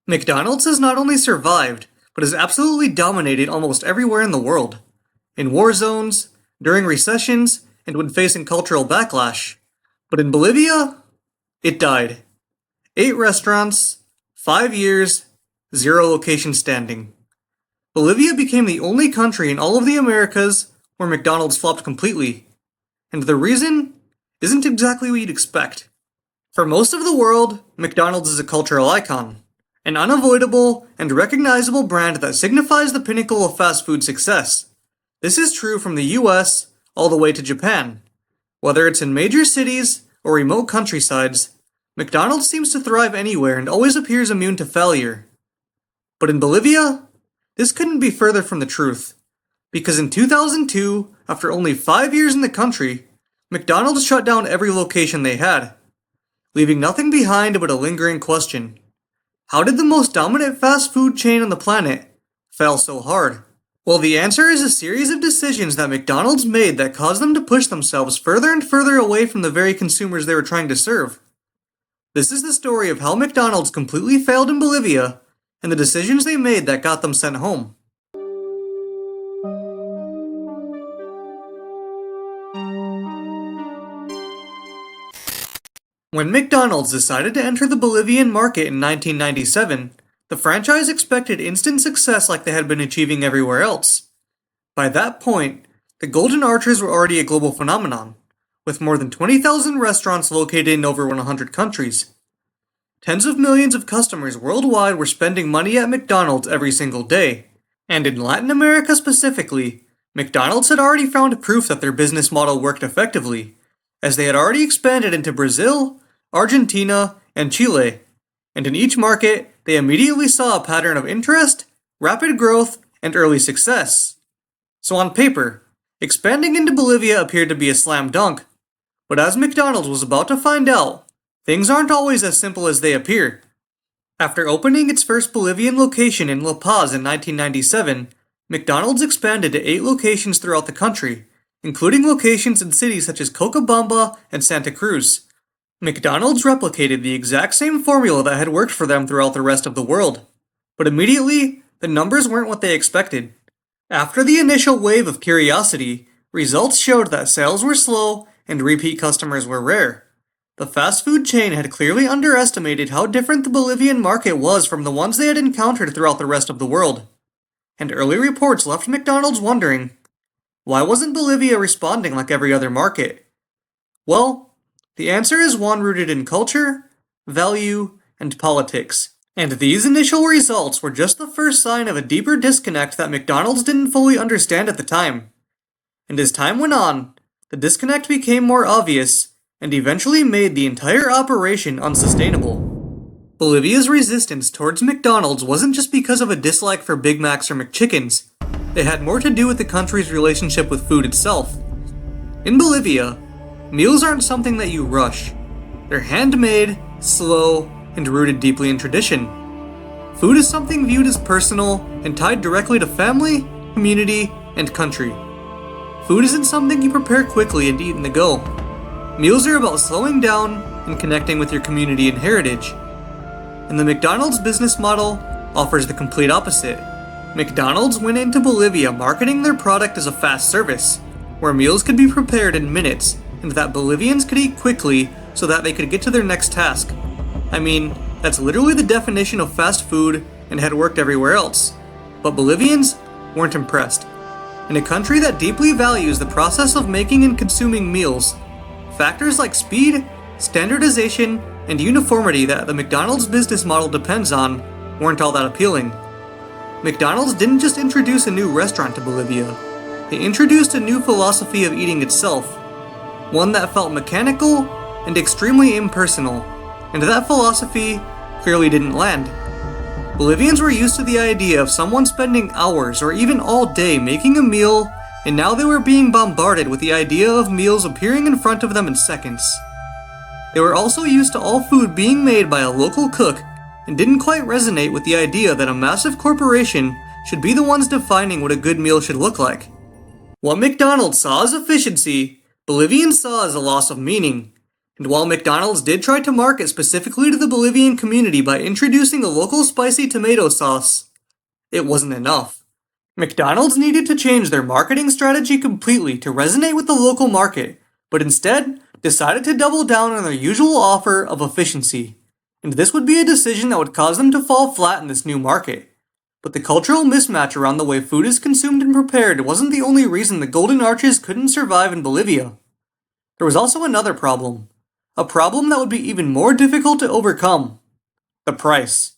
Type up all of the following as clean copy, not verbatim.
McDonald's has not only survived, but has absolutely dominated almost everywhere in the world. In war zones, during recessions, and when facing cultural backlash. But in Bolivia, it died. 8 restaurants, 5 years, 0 locations standing. Bolivia became the only country in all of the Americas where McDonald's flopped completely. And the reason isn't exactly what you'd expect. For most of the world, McDonald's is a cultural icon, an unavoidable and recognizable brand that signifies the pinnacle of fast food success. This is true from the US all the way to Japan. Whether it's in major cities or remote countrysides, McDonald's seems to thrive anywhere and always appears immune to failure. But in Bolivia, this couldn't be further from the truth. Because in 2002, after only 5 years in the country, McDonald's shut down every location they had, leaving nothing behind but a lingering question. How did the most dominant fast food chain on the planet fail so hard? Well, the answer is a series of decisions that McDonald's made that caused them to push themselves further and further away from the very consumers they were trying to serve. This is the story of how McDonald's completely failed in Bolivia and the decisions they made that got them sent home. When McDonald's decided to enter the Bolivian market in 1997, the franchise expected instant success like they had been achieving everywhere else. By that point, the Golden Arches were already a global phenomenon, with more than 20,000 restaurants located in over 100 countries. Tens of millions of customers worldwide were spending money at McDonald's every single day, and in Latin America specifically, McDonald's had already found proof that their business model worked effectively, as they had already expanded into Brazil, Argentina, and Chile, and in each market, they immediately saw a pattern of interest, rapid growth, and early success. So on paper, expanding into Bolivia appeared to be a slam dunk, but as McDonald's was about to find out, things aren't always as simple as they appear. After opening its first Bolivian location in La Paz in 1997, McDonald's expanded to 8 locations throughout the country, including locations in cities such as Cochabamba and Santa Cruz. McDonald's replicated the exact same formula that had worked for them throughout the rest of the world. But immediately, the numbers weren't what they expected. After the initial wave of curiosity, results showed that sales were slow and repeat customers were rare. The fast food chain had clearly underestimated how different the Bolivian market was from the ones they had encountered throughout the rest of the world. And early reports left McDonald's wondering, why wasn't Bolivia responding like every other market? Well, the answer is one rooted in culture, value, and politics. And these initial results were just the first sign of a deeper disconnect that McDonald's didn't fully understand at the time. And as time went on, the disconnect became more obvious and eventually made the entire operation unsustainable. Bolivia's resistance towards McDonald's wasn't just because of a dislike for Big Macs or McChickens. It had more to do with the country's relationship with food itself. In Bolivia, meals aren't something that you rush. They're handmade, slow, and rooted deeply in tradition. Food is something viewed as personal and tied directly to family, community, and country. Food isn't something you prepare quickly and eat in the go. Meals are about slowing down and connecting with your community and heritage. And the McDonald's business model offers the complete opposite. McDonald's went into Bolivia marketing their product as a fast service, where meals could be prepared in minutes and that Bolivians could eat quickly so that they could get to their next task. I mean, that's literally the definition of fast food and had worked everywhere else. But Bolivians weren't impressed. In a country that deeply values the process of making and consuming meals, factors like speed, standardization, and uniformity that the McDonald's business model depends on weren't all that appealing. McDonald's didn't just introduce a new restaurant to Bolivia. They introduced a new philosophy of eating itself, one that felt mechanical and extremely impersonal, and that philosophy clearly didn't land. Bolivians were used to the idea of someone spending hours or even all day making a meal, and now they were being bombarded with the idea of meals appearing in front of them in seconds. They were also used to all food being made by a local cook and didn't quite resonate with the idea that a massive corporation should be the ones defining what a good meal should look like. What McDonald's saw as efficiency, Bolivians saw as a loss of meaning. And while McDonald's did try to market specifically to the Bolivian community by introducing a local spicy tomato sauce, it wasn't enough. McDonald's needed to change their marketing strategy completely to resonate with the local market, but instead decided to double down on their usual offer of efficiency. And this would be a decision that would cause them to fall flat in this new market. But the cultural mismatch around the way food is consumed and prepared wasn't the only reason the Golden Arches couldn't survive in Bolivia. There was also another problem. A problem that would be even more difficult to overcome. The price.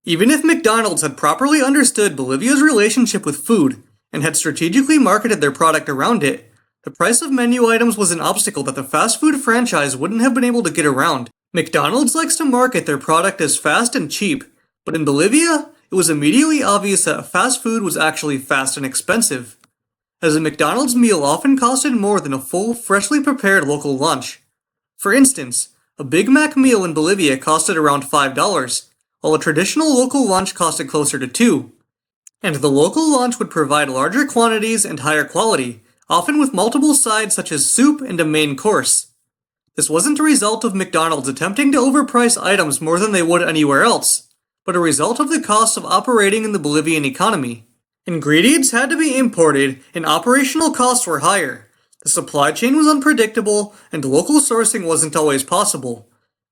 Even if McDonald's had properly understood Bolivia's relationship with food and had strategically marketed their product around it, the price of menu items was an obstacle that the fast food franchise wouldn't have been able to get around. McDonald's likes to market their product as fast and cheap, but in Bolivia, it was immediately obvious that fast food was actually fast and expensive, as a McDonald's meal often costed more than a full, freshly prepared local lunch. For instance, a Big Mac meal in Bolivia costed around $5, while a traditional local lunch costed closer to $2. And the local lunch would provide larger quantities and higher quality, often with multiple sides such as soup and a main course. This wasn't a result of McDonald's attempting to overprice items more than they would anywhere else, but a result of the cost of operating in the Bolivian economy. Ingredients had to be imported, and operational costs were higher. The supply chain was unpredictable, and local sourcing wasn't always possible.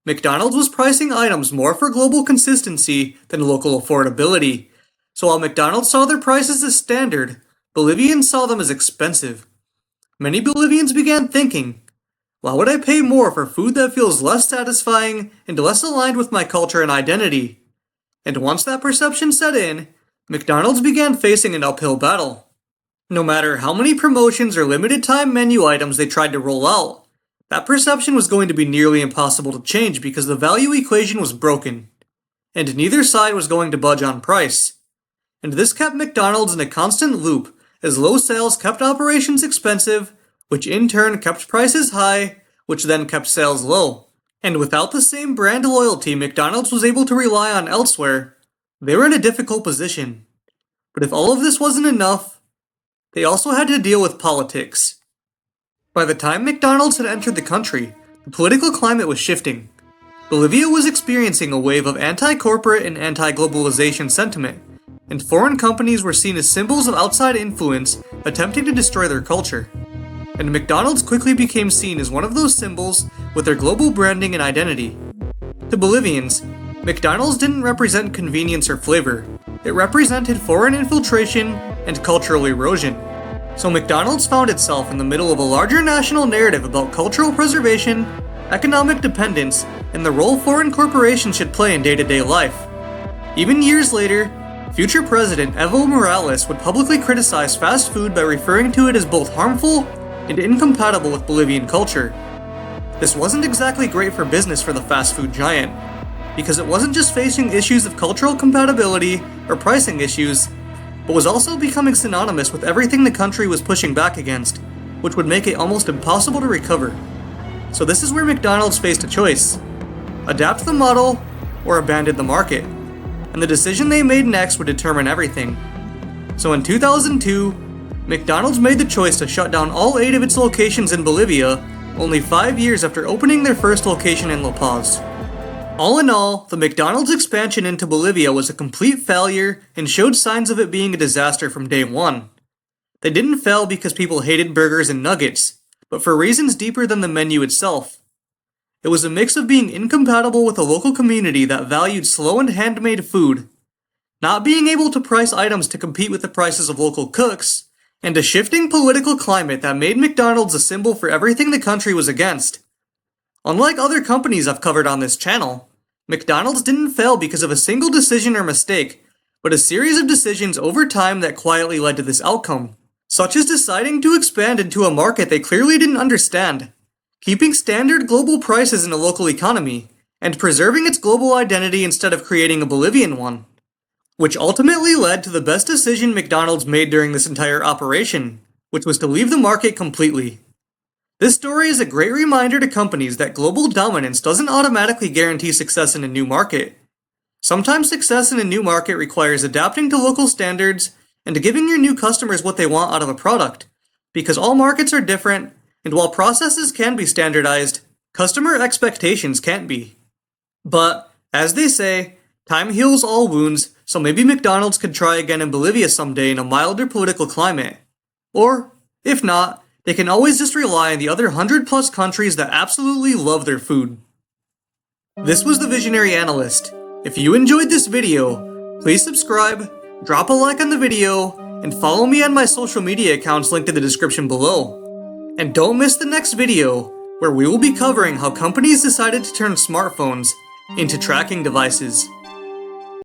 McDonald's was pricing items more for global consistency than local affordability. So while McDonald's saw their prices as standard, Bolivians saw them as expensive. Many Bolivians began thinking, why would I pay more for food that feels less satisfying and less aligned with my culture and identity? And once that perception set in, McDonald's began facing an uphill battle. No matter how many promotions or limited time menu items they tried to roll out, that perception was going to be nearly impossible to change because the value equation was broken, and neither side was going to budge on price. And this kept McDonald's in a constant loop, as low sales kept operations expensive, which in turn kept prices high, which then kept sales low. And without the same brand loyalty McDonald's was able to rely on elsewhere, they were in a difficult position. But if all of this wasn't enough, they also had to deal with politics. By the time McDonald's had entered the country, the political climate was shifting. Bolivia was experiencing a wave of anti-corporate and anti-globalization sentiment, and foreign companies were seen as symbols of outside influence attempting to destroy their culture. And McDonald's quickly became seen as one of those symbols with their global branding and identity. To Bolivians, McDonald's didn't represent convenience or flavor. It represented foreign infiltration and cultural erosion. So McDonald's found itself in the middle of a larger national narrative about cultural preservation, economic dependence, and the role foreign corporations should play in day-to-day life. Even years later, future President Evo Morales would publicly criticize fast food by referring to it as both harmful and incompatible with Bolivian culture. This wasn't exactly great for business for the fast food giant, because it wasn't just facing issues of cultural compatibility or pricing issues, but was also becoming synonymous with everything the country was pushing back against, which would make it almost impossible to recover. So this is where McDonald's faced a choice: adapt the model or abandon the market. And the decision they made next would determine everything. So in 2002, McDonald's made the choice to shut down all 8 of its locations in Bolivia, only 5 years after opening their first location in La Paz. All in all, the McDonald's expansion into Bolivia was a complete failure and showed signs of it being a disaster from day one. They didn't fail because people hated burgers and nuggets, but for reasons deeper than the menu itself. It was a mix of being incompatible with a local community that valued slow and handmade food, not being able to price items to compete with the prices of local cooks, and a shifting political climate that made McDonald's a symbol for everything the country was against. Unlike other companies I've covered on this channel, McDonald's didn't fail because of a single decision or mistake, but a series of decisions over time that quietly led to this outcome, such as deciding to expand into a market they clearly didn't understand, keeping standard global prices in a local economy, and preserving its global identity instead of creating a Bolivian one, which ultimately led to the best decision McDonald's made during this entire operation, which was to leave the market completely. This story is a great reminder to companies that global dominance doesn't automatically guarantee success in a new market. Sometimes success in a new market requires adapting to local standards and giving your new customers what they want out of a product, because all markets are different, and while processes can be standardized, customer expectations can't be. But, as they say, time heals all wounds, so maybe McDonald's could try again in Bolivia someday in a milder political climate. Or, if not, they can always just rely on the other 100+ countries that absolutely love their food. This was the Visionary Analyst. If you enjoyed this video, please subscribe, drop a like on the video, and follow me on my social media accounts linked in the description below. And don't miss the next video, where we will be covering how companies decided to turn smartphones into tracking devices.